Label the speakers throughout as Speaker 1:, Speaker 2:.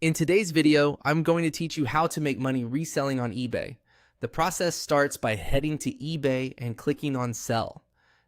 Speaker 1: In today's video, I'm going to teach you how to make money reselling on eBay. The process starts by heading to eBay and clicking on Sell.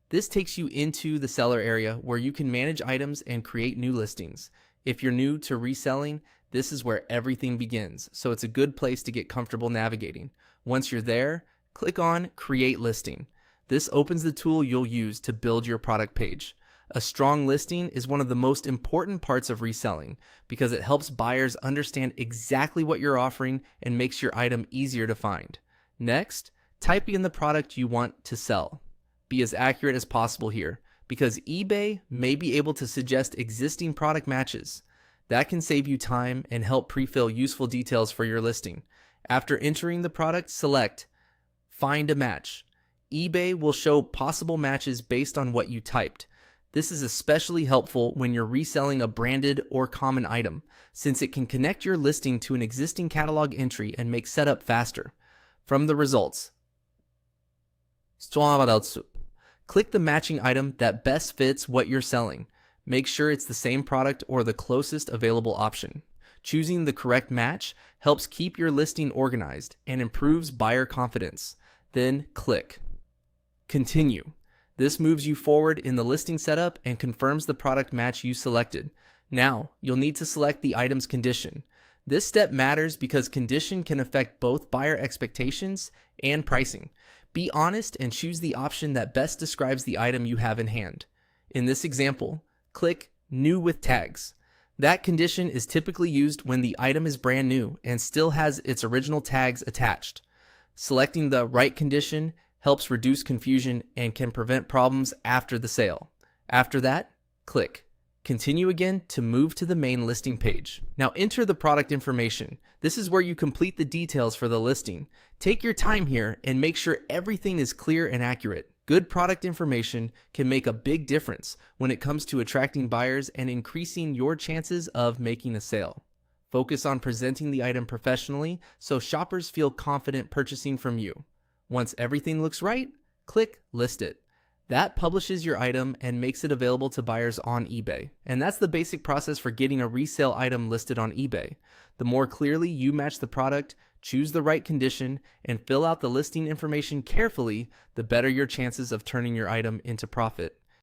Speaker 1: This takes you into the seller area where you can manage items and create new listings. If you're new to reselling, this is where everything begins, so it's a good place to get comfortable navigating. Once you're there, click on Create Listing. This opens the tool you'll use to build your product page. A strong listing is one of the most important parts of reselling because it helps buyers understand exactly what you're offering and makes your item easier to find. Next, type in the product you want to sell. Be as accurate as possible here because eBay may be able to suggest existing product matches. That can save you time and help pre-fill useful details for your listing. After entering the product, select Find a Match. eBay will show possible matches based on what you typed. This is especially helpful when you're reselling a branded or common item, since it can connect your listing to an existing catalog entry and make setup faster. From the results, click the matching item that best fits what you're selling. Make sure it's the same product or the closest available option. Choosing the correct match helps keep your listing organized and improves buyer confidence. Then click Continue. This moves you forward in the listing setup and confirms the product match you selected. Now, you'll need to select the item's condition. This step matters because condition can affect both buyer expectations and pricing. Be honest and choose the option that best describes the item you have in hand. In this example, click New with Tags. That condition is typically used when the item is brand new and still has its original tags attached. Selecting the right condition helps reduce confusion and can prevent problems after the sale. After that, click Continue again to move to the main listing page. Now enter the product information. This is where you complete the details for the listing. Take your time here and make sure everything is clear and accurate. Good product information can make a big difference when it comes to attracting buyers and increasing your chances of making a sale. Focus on presenting the item professionally so shoppers feel confident purchasing from you. Once everything looks right, click List It. That publishes your item and makes it available to buyers on eBay. And that's the basic process for getting a resale item listed on eBay. The more clearly you match the product, choose the right condition, and fill out the listing information carefully, the better your chances of turning your item into profit.